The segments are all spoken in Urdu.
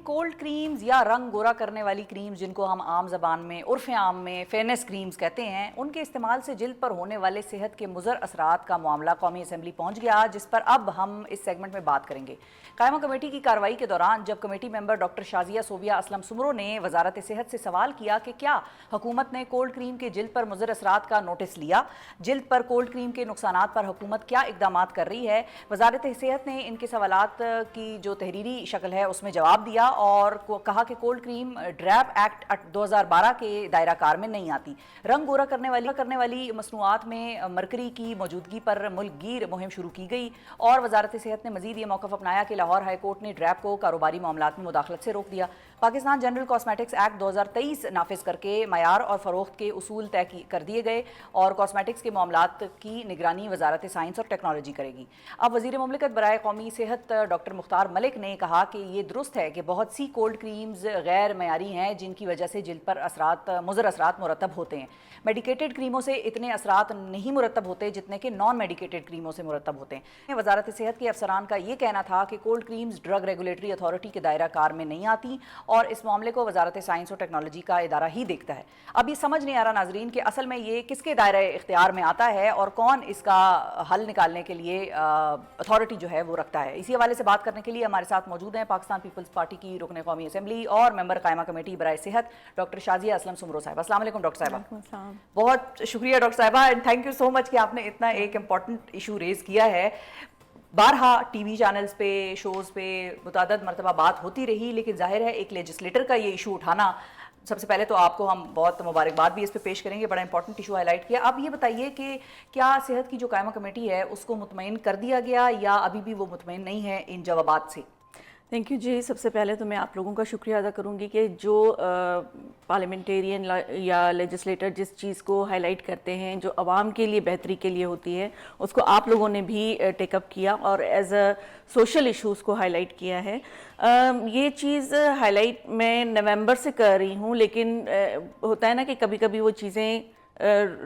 کولڈ کریمز یا رنگ گورا کرنے والی کریمز جن کو ہم عام زبان میں عرف عام میں فیئرنیس کریمز کہتے ہیں، ان کے استعمال سے جلد پر ہونے والے صحت کے مضر اثرات کا معاملہ قومی اسمبلی پہنچ گیا، جس پر اب ہم اس سیگمنٹ میں بات کریں گے۔ قائمہ کمیٹی کی کارروائی کے دوران جب committee member doctor Shazia Sobia Aslam Soomro نے وزارت صحت سے سوال کیا کہ کیا حکومت نے کولڈ کریم کے جلد پر مضر اثرات کا نوٹس لیا، جلد پر کولڈ کریم کے نقصانات پر حکومت کیا اقدامات کر رہی ہے، وزارت صحت نے ان کے سوالات کی جو تحریری شکل ہے اس میں جواب دیا اور کہا کہ کولڈ کریم ڈریپ ایکٹ 2012 کے دائرہ کار میں نہیں آتی۔ رنگ گورا کرنے والی مصنوعات میں مرکری کی موجودگی پر ملک گیر مہم شروع کی گئی اور وزارت صحت نے مزید یہ موقف اپنایا کہ لاہور ہائی کورٹ نے ڈریپ کو کاروباری معاملات میں مداخلت سے روک دیا۔ پاکستان جنرل کاسمیٹکس ایکٹ 2023 نافذ کر کے معیار اور فروخت کے اصول طے کر دیے گئے اور کاسمیٹکس کے معاملات کی نگرانی وزارت سائنس اور ٹیکنالوجی کرے گی۔ اب وزیر مملکت برائے قومی صحت ڈاکٹر مختار ملک نے کہا کہ یہ درست ہے کہ بہت سی کولڈ کریمز غیر معیاری ہیں جن کی وجہ سے جلد پر مضر اثرات مرتب ہوتے ہیں۔ میڈیکیٹڈ کریموں سے اتنے اثرات نہیں مرتب ہوتے جتنے کہ نان میڈیکیٹڈ کریموں سے مرتب ہوتے ہیں۔ وزارت صحت کے افسران کا یہ کہنا تھا کہ cold creams drug regulatory authority کے دائرہ کار میں نہیں آتی اور اس معاملے کو وزارت سائنس اور ٹیکنالوجی کا ادارہ ہی دیکھتا ہے۔ اب یہ سمجھ نہیں آ رہا ناظرین کہ اصل میں یہ کس کے دائرہ اختیار میں آتا ہے اور کون اس کا حل نکالنے کے لیے اتھارٹی جو ہے وہ رکھتا ہے۔ اسی حوالے سے بات کرنے کے لیے ہمارے ساتھ موجود ہیں پاکستان پیپلز پارٹی کی رکن قومی اسمبلی اور ممبر قائمہ کمیٹی برائے صحت ڈاکٹر شازیہ اسلم سمرو صاحبہ۔ السلام علیکم ڈاکٹر صاحبہ۔ بہت شکریہ ڈاکٹر صاحبہ اینڈ تھینک یو سو مچ کہ آپ نے اتنا ایک امپورٹنٹ ایشو ریز کیا ہے۔ بارہا ٹی وی چینلز پہ شوز پہ متعدد مرتبہ بات ہوتی رہی، لیکن ظاہر ہے ایک لیجسلیٹر کا یہ ایشو اٹھانا، سب سے پہلے تو آپ کو ہم بہت مبارکباد بھی اس پہ پیش کریں گے، بڑا امپورٹنٹ ایشو ہائی لائٹ کیا۔ اب یہ بتائیے کہ کیا صحت کی جو قائمہ کمیٹی ہے اس کو مطمئن کر دیا گیا یا ابھی بھی وہ مطمئن نہیں ہے ان جوابات سے؟ تھینک یو جی۔ سب سے پہلے تو میں آپ لوگوں کا شکریہ ادا کروں گی کہ جو پارلیمنٹیرین یا لیجسلیٹر جس چیز کو ہائی لائٹ کرتے ہیں جو عوام کے لیے بہتری کے لیے ہوتی ہے اس کو آپ لوگوں نے بھی ٹیک اپ کیا اور ایز اے سوشل ایشوز کو ہائی لائٹ کیا ہے۔ یہ چیز ہائی لائٹ میں نومبر سے کر رہی ہوں، لیکن ہوتا ہے نا کہ کبھی کبھی وہ چیزیں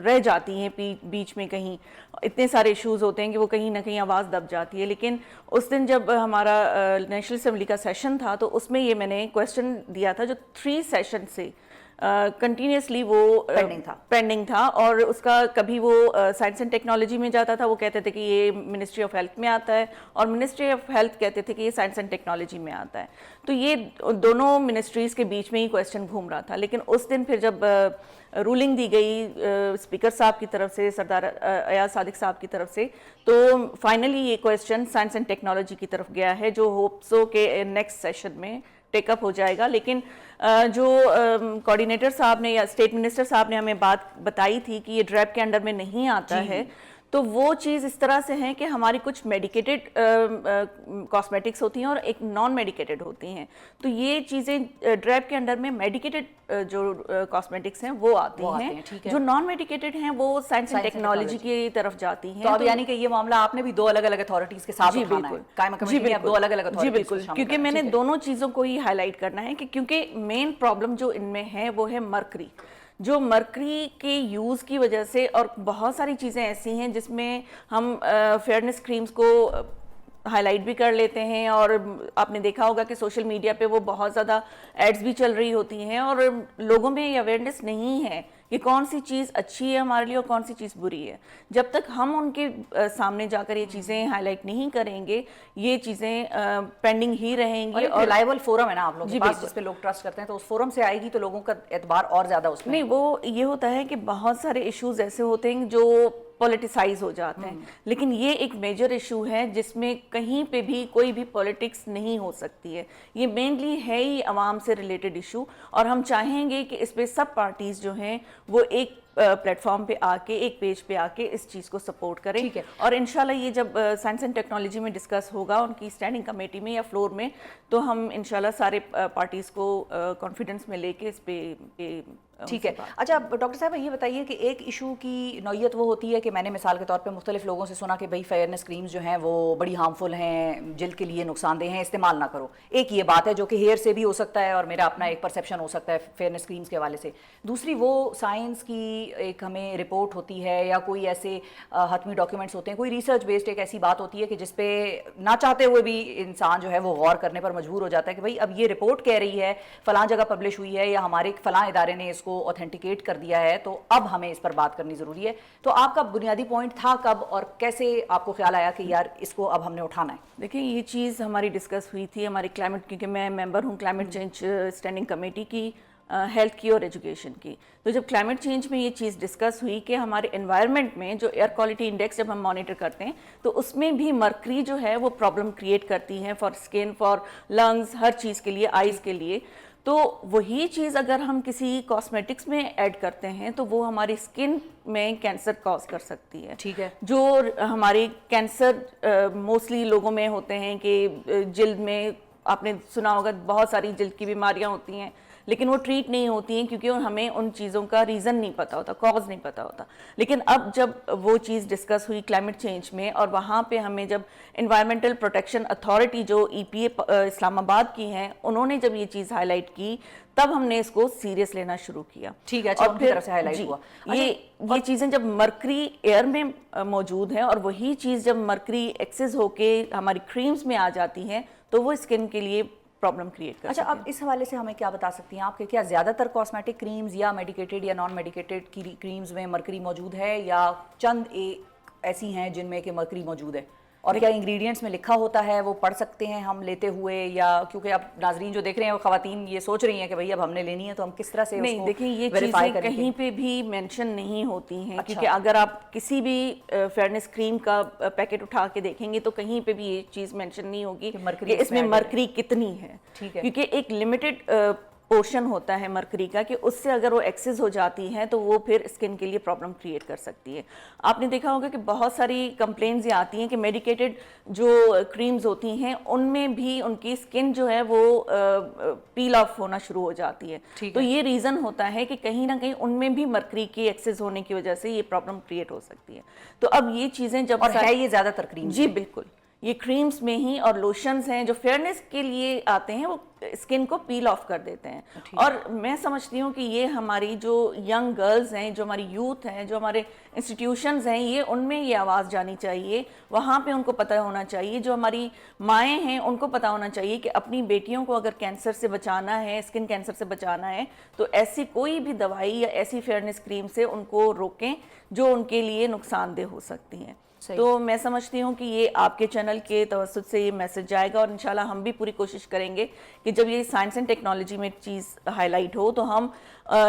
رہ جاتی ہیں بیچ میں، کہیں اتنے سارے ایشوز ہوتے ہیں کہ وہ کہیں نہ کہیں آواز دب جاتی ہے۔ لیکن اس دن جب ہمارا نیشنل اسمبلی کا سیشن تھا تو اس میں یہ میں نے کویسچن دیا تھا جو 3 سیشن سے کنٹینیوسلی وہ پینڈنگ تھا اور اس کا کبھی وہ سائنس اینڈ ٹیکنالوجی میں جاتا تھا، وہ کہتے تھے کہ یہ منسٹری آف ہیلتھ میں آتا ہے، اور منسٹری آف ہیلتھ کہتے تھے کہ یہ سائنس اینڈ ٹیکنالوجی میں آتا ہے۔ تو یہ دونوں منسٹریز کے بیچ میں ہی کویسچن گھوم رہا تھا۔ لیکن اس دن پھر جب رولنگ دی گئی اسپیکر صاحب کی طرف سے، سردار ایاز صادق صاحب کی طرف سے، تو فائنلی یہ کویسچن سائنس اینڈ ٹیکنالوجی کی طرف گیا ہے جو ہوپ سو کہ نیکسٹ سیشن میں ٹیک اپ ہو جائے گا۔ لیکن جو کوآرڈینیٹر صاحب نے یا اسٹیٹ منسٹر صاحب نے ہمیں بات بتائی تھی کہ یہ ڈریپ کے انڈر میں نہیں آتا ہے، تو وہ چیز اس طرح سے ہیں کہ ہماری کچھ میڈیکیٹڈ کاسمیٹکس ہوتی ہیں اور ایک نان میڈیکیٹڈ ہوتی ہیں، تو یہ چیزیں ڈریپ کے انڈر میں میڈیکیٹڈ جو کاسمیٹکس ہیں وہ آتی ہیں، جو نان میڈیکیٹڈ ہیں وہ سائنس اینڈ ٹیکنالوجی کی طرف جاتی ہیں۔ تو اب یعنی کہ یہ معاملہ آپ نے بھی 2 الگ الگ اتھارٹیز کے ساتھ اٹھانا ہے، قائمہ کمیٹی میں اب 2 الگ الگ اتھارٹیز۔ جی بالکل، کیونکہ میں نے دونوں چیزوں کو ہی ہائی لائٹ کرنا ہے کہ کیونکہ مین پرابلم جو ان میں ہے وہ ہے مرکری، جو مرکری کے یوز کی وجہ سے، اور بہت ساری چیزیں ایسی ہیں جس میں ہم فیئرنیس کریمز کو ہائی لائٹ بھی کر لیتے ہیں، اور آپ نے دیکھا ہوگا کہ سوشل میڈیا پہ وہ بہت زیادہ ایڈز بھی چل رہی ہوتی ہیں اور لوگوں میں یہ اویئرنیس نہیں ہے کہ کون سی چیز اچھی ہے ہمارے لیے اور کون سی چیز بری ہے۔ جب تک ہم ان کے سامنے جا کر یہ چیزیں ہائی لائٹ نہیں کریں گے یہ چیزیں پینڈنگ ہی رہیں گی۔ اور ریلائبل فورم ہے نا آپ لوگوں کے پاس جس پہ لوگ ٹرسٹ کرتے ہیں، تو اس فورم سے آئے گی تو لوگوں کا اعتبار اور زیادہ اس میں۔ نہیں، وہ یہ ہوتا ہے کہ بہت سارے ایشوز ایسے ہوتے ہیں جو پولیٹیسائز ہو جاتے ہیں، لیکن یہ ایک میجر ایشو ہے جس میں کہیں پہ بھی کوئی بھی پولیٹکس نہیں ہو سکتی ہے، یہ مینلی ہے ہی عوام سے ریلیٹڈ ایشو، اور ہم چاہیں گے کہ اس پہ سب پارٹیز جو ہیں وہ ایک پلیٹ فارم پہ آ کے، ایک پیج پہ آ کے اس چیز کو سپورٹ کریں۔ اور انشاءاللہ یہ جب سائنس اینڈ ٹیکنالوجی میں ڈسکس ہوگا ان کی اسٹینڈنگ کمیٹی میں یا فلور میں، تو ہم انشاءاللہ سارے پارٹیز کو کانفیڈنس میں لے کے اس پہ ٹھیک ہے۔ اچھا ڈاکٹر صاحب یہ بتائیے کہ ایک ایشو کی نوعیت وہ ہوتی ہے کہ میں نے مثال کے طور پہ مختلف لوگوں سے سنا کہ بھئی فیئرنیس کریمز جو ہیں وہ بڑی ہارمفل ہیں، جلد کے لیے نقصان دہ ہیں، استعمال نہ کرو۔ ایک یہ بات ہے جو کہ ہیئر سے بھی ہو سکتا ہے اور میرا اپنا ایک پرسیپشن ہو سکتا ہے فیئرنیس کریمز کے حوالے سے۔ دوسری وہ سائنس کی ایک ہمیں رپورٹ ہوتی ہے یا کوئی ایسے حتمی ڈاکیومنٹس ہوتے ہیں, کوئی ریسرچ بیسڈ ایک ایسی بات ہوتی ہے کہ جس پہ نہ چاہتے ہوئے بھی انسان جو ہے وہ غور کرنے پر مجبور ہو جاتا ہے کہ بھئی اب یہ رپورٹ کہہ رہی ہے فلاں جگہ پبلش ہوئی ہے یا ہمارے فلاں ادارے نے اس کو اوتھینٹیکیٹ کر دیا ہے, تو اب ہمیں اس پر بات کرنی ضروری ہے. تو آپ کا بنیادی پوائنٹ تھا کب اور کیسے آپ کو خیال آیا کہ یار اس کو اب ہم نے اٹھانا ہے؟ دیکھیں یہ چیز ہماری ڈسکس ہوئی تھی ہماری کلائمیٹ, کیونکہ میں ممبر ہوں کلائمیٹ چینج اسٹینڈنگ کمیٹی کی, ہیلتھ کی اور ایجوکیشن کی. تو جب کلائمیٹ چینج میں یہ چیز ڈسکس ہوئی کہ ہمارے انوائرمنٹ میں جو ایئر کوالٹی انڈیکس جب ہم مانیٹر کرتے ہیں تو اس میں بھی مرکری جو ہے وہ پرابلم کریٹ کرتی ہے فار اسکن, فار لنگز, ہر چیز کے لیے, آئیز کے لیے. تو وہی چیز اگر ہم کسی کاسمیٹکس میں ایڈ کرتے ہیں تو وہ ہماری اسکن میں کینسر کاز کر سکتی ہے. ٹھیک ہے. جو ہماری کینسر موسٹلی لوگوں میں ہوتے ہیں کہ جلد میں, آپ نے سنا ہوگا بہت ساری جلد کی بیماریاں ہوتی ہیں لیکن وہ ٹریٹ نہیں ہوتی ہیں کیونکہ ہمیں ان چیزوں کا ریزن نہیں پتا ہوتا, کاز نہیں پتا ہوتا. لیکن اب جب وہ چیز ڈسکس ہوئی کلائمیٹ چینج میں اور وہاں پہ ہمیں جب انوائرمنٹل پروٹیکشن اتھارٹی جو EPA اسلام آباد کی ہیں انہوں نے جب یہ چیز ہائی لائٹ کی تب ہم نے اس کو سیریس لینا شروع کیا. ٹھیک ہے, اچھا ان کی طرف سے ہائی لائٹ ہوا. یہ چیزیں جب مرکری ایئر میں موجود ہیں اور وہی چیز جب مرکری ایکسس ہو کے ہماری کریمز میں آ جاتی ہیں تو وہ اسکن کے لیے پرابلم کریٹ کر. اچھا, اب اس حوالے سے ہمیں کیا بتا سکتی ہیں آپ کہ کیا زیادہ تر کاسمیٹک کریمز یا میڈیکیٹڈ یا نان میڈیکیٹڈ کی کریمز میں مرکری موجود ہے یا چند ایسی ہیں جن میں کہ مرکری موجود ہے, اور کیا انگریڈینٹس میں لکھا ہوتا ہے وہ پڑھ سکتے ہیں ہم لیتے ہوئے, یا کیونکہ اب ناظرین جو دیکھ رہے ہیں وہ خواتین یہ سوچ رہی ہیں کہ بھئی اب ہم نے لینی ہے تو ہم کس طرح سے نہیں, دیکھیں یہ چیزیں کہیں پہ بھی مینشن نہیں ہوتی ہیں. کیونکہ اگر آپ کسی بھی فیئرنس کریم کا پیکٹ اٹھا کے دیکھیں گے تو کہیں پہ بھی یہ چیز مینشن نہیں ہوگی کہ اس میں مرکری کتنی ہے, کیونکہ ایک لمیٹڈ پورشن ہوتا ہے مرکری کا کہ اس سے اگر وہ ایکسس ہو جاتی ہے تو وہ پھر اسکن کے لیے پرابلم کریٹ کر سکتی ہے. آپ نے دیکھا ہوگا کہ بہت ساری کمپلینز یہ آتی ہیں کہ میڈیکیٹڈ جو کریمز ہوتی ہیں ان میں بھی ان کی اسکن جو ہے وہ پیل آف ہونا شروع ہو جاتی ہے. تو یہ ریزن ہوتا ہے کہ کہیں نہ کہیں ان میں بھی مرکری کی ایکسس ہونے کی وجہ سے یہ پرابلم کریٹ ہو سکتی ہے. تو اب یہ چیزیں جب, اور ہے یہ زیادہ تر کریم, جی بالکل, یہ کریمز میں ہی اور لوشنز ہیں جو فیئرنس کے لیے آتے ہیں وہ اسکن کو پیل آف کر دیتے ہیں. اور میں سمجھتی ہوں کہ یہ ہماری جو ینگ گرلز ہیں, جو ہماری یوتھ ہیں, جو ہمارے انسٹیٹیوشنز ہیں, یہ ان میں یہ آواز جانی چاہیے, وہاں پہ ان کو پتہ ہونا چاہیے. جو ہماری مائیں ہیں ان کو پتہ ہونا چاہیے کہ اپنی بیٹیوں کو اگر کینسر سے بچانا ہے, اسکن کینسر سے بچانا ہے تو ایسی کوئی بھی دوائی یا ایسی فیئرنس کریم سے ان کو روکیں جو ان کے لیے نقصان دہ ہو سکتی ہیں. تو میں سمجھتی ہوں کہ یہ آپ کے چینل کے توسط سے یہ میسج جائے گا, اور انشاءاللہ ہم بھی پوری کوشش کریں گے کہ جب یہ سائنس اینڈ ٹیکنالوجی میں چیز ہائی لائٹ ہو تو ہم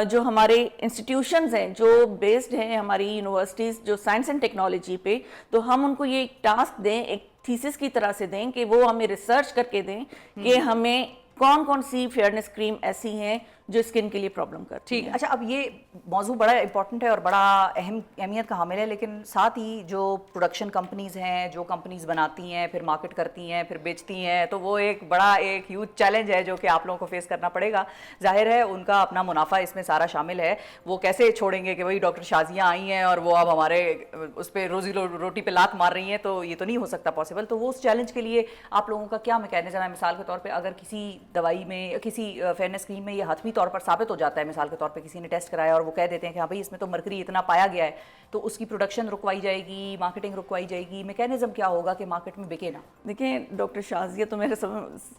جو ہمارے انسٹیٹیوشنز ہیں جو بیسڈ ہیں ہماری یونیورسٹیز جو سائنس اینڈ ٹیکنالوجی پہ, تو ہم ان کو یہ ایک ٹاسک دیں, ایک تھیسس کی طرح سے دیں کہ وہ ہمیں ریسرچ کر کے دیں کہ ہمیں کون کون سی فیئرنس کریم ایسی ہیں جو اسکن کے لیے پرابلم کرتی ہے. اچھا, اب یہ موضوع بڑا امپورٹنٹ ہے اور بڑا اہمیت کا حامل ہے, لیکن ساتھ ہی جو پروڈکشن کمپنیز ہیں, جو کمپنیز بناتی ہیں پھر مارکیٹ کرتی ہیں پھر بیچتی ہیں, تو وہ ایک بڑا ایک ہیوج چیلنج ہے جو کہ آپ لوگوں کو فیس کرنا پڑے گا. ظاہر ہے ان کا اپنا منافع اس میں سارا شامل ہے, وہ کیسے چھوڑیں گے کہ بھئی ڈاکٹر شازیہ آئی ہیں اور وہ اب ہمارے اس پہ روزی روٹی پہ لات مار رہی ہیں, تو یہ تو نہیں ہو سکتا پاسبل. تو وہ اس چیلنج کے لیے آپ لوگوں کا کیا میکینزم ہے؟ مثال کے طور پہ اگر کسی دوائی میں, کسی فیئرنس کریم میں یہ حتمی طور پر ثابت ہو جاتا ہے, مثال کے طور پہ کسی نے ٹیسٹ کرایا اور وہ کہہ دیتے ہیں کہ ہاں بھئی اس میں تو مرکری اتنا پایا گیا ہے, تو اس کی پروڈکشن رکوائی جائے گی, مارکیٹنگ رکوائی جائے گی, میکینزم کیا ہوگا کہ مارکیٹ میں بکے نا؟ دیکھیں ڈاکٹر شازیہ تو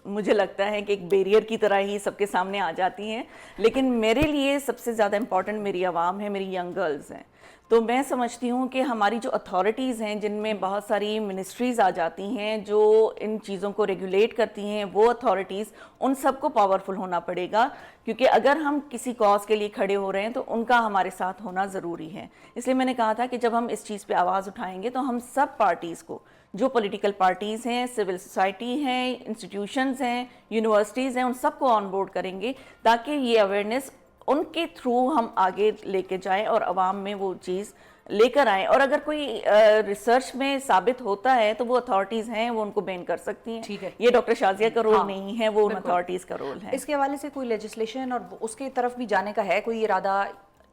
مجھے لگتا ہے کہ ایک بیریئر کی طرح ہی سب کے سامنے آ جاتی ہیں, لیکن میرے لیے سب سے زیادہ امپورٹنٹ میری عوام ہے, میری ینگ گرلز ہیں. تو میں سمجھتی ہوں کہ ہماری جو اتھارٹیز ہیں جن میں بہت ساری منسٹریز آ جاتی ہیں جو ان چیزوں کو ریگولیٹ کرتی ہیں, وہ اتھارٹیز ان سب کو پاورفل ہونا پڑے گا, کیونکہ اگر ہم کسی کاز کے لیے کھڑے ہو رہے ہیں تو ان کا ہمارے ساتھ ہونا ضروری ہے. اس لیے میں نے کہا تھا کہ جب ہم اس چیز پہ آواز اٹھائیں گے تو ہم سب پارٹیز کو, جو پولیٹیکل پارٹیز ہیں, سول سوسائٹی ہیں, انسٹیٹیوشنز ہیں, یونیورسٹیز ہیں, ان سب کو آن بورڈ کریں گے تاکہ یہ اویئرنیس ان کے تھرو ہم آگے لے کے جائیں اور عوام میں وہ چیز لے کر آئیں. اور اگر کوئی ریسرچ میں ثابت ہوتا ہے تو وہ اتھارٹیز ہیں وہ ان کو بین کر سکتی ہیں. ٹھیک ہے, یہ ڈاکٹر شازیہ کا رول نہیں ہے, وہ ان اتھارٹیز کا رول ہے. اس کے حوالے سے کوئی لیجسلیشن اور اس کی طرف بھی جانے کا ہے کوئی ارادہ؟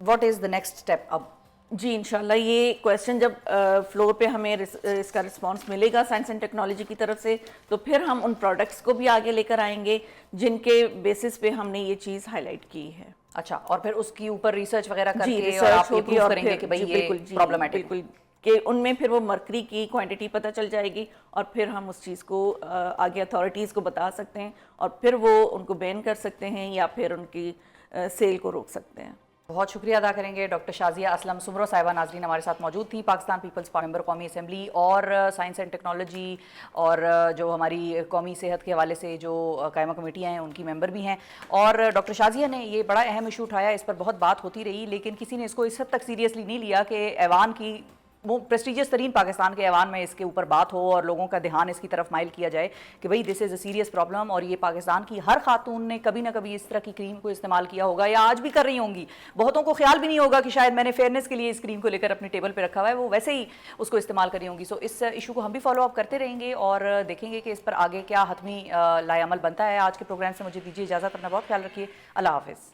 What is the next step اب؟ جی انشاءاللہ یہ کویسچن جب فلور پہ ہمیں اس کا رسپانس ملے گا سائنس اینڈ ٹیکنالوجی کی طرف سے, تو پھر ہم ان پروڈکٹس کو بھی آگے لے کر آئیں گے جن کے بیسس پہ ہم نے یہ چیز ہائی لائٹ کی ہے. اچھا، اور پھر اس کی اوپر ریسرچ وغیرہ کر جی کے اور ریسرچ آپ یہ ہوگی پروف اور کریں گے پھر کہ بھئی جی یہ بالکل جی پرابلمٹک ہے. بالکل کہ ان میں پھر وہ مرکری کی کوانٹٹی پتہ چل جائے گی اور پھر ہم اس چیز کو آگے اتھارٹیز کو بتا سکتے ہیں اور پھر وہ ان کو بین کر سکتے ہیں یا پھر ان کی سیل کو روک سکتے ہیں. بہت شکریہ ادا کریں گے ڈاکٹر شازیہ اسلم سمرو صاحبہ. ناظرین ہمارے ساتھ موجود تھیں پاکستان پیپلز پارٹی ممبر قومی اسمبلی اور سائنس اینڈ ٹیکنالوجی اور جو ہماری قومی صحت کے حوالے سے جو قائمہ کمیٹیاں ہیں ان کی ممبر بھی ہیں. اور ڈاکٹر شازیہ نے یہ بڑا اہم ایشو اٹھایا, اس پر بہت بات ہوتی رہی لیکن کسی نے اس کو اس حد تک سیریسلی نہیں لیا کہ ایوان کی وہ پریسٹیجیس ترین پاکستان کے ایوان میں اس کے اوپر بات ہو اور لوگوں کا دھیان اس کی طرف مائل کیا جائے کہ بھئی دس از اے سیریس پرابلم. اور یہ پاکستان کی ہر خاتون نے کبھی نہ کبھی اس طرح کی کریم کو استعمال کیا ہوگا یا آج بھی کر رہی ہوں گی. بہتوں کو خیال بھی نہیں ہوگا کہ شاید میں نے فیئرنیس کے لیے اس کریم کو لے کر اپنے ٹیبل پہ رکھا ہوا ہے, وہ ویسے ہی اس کو استعمال کر رہی ہوں گی. سو اس ایشو کو ہم بھی فالو اپ کرتے رہیں گے اور دیکھیں گے کہ اس پر آگے کیا حتمی لائے عمل بنتا ہے. آج کے پروگرام سے مجھے دیجیے اجازت, اپنا بہت خیال رکھیے. اللہ حافظ.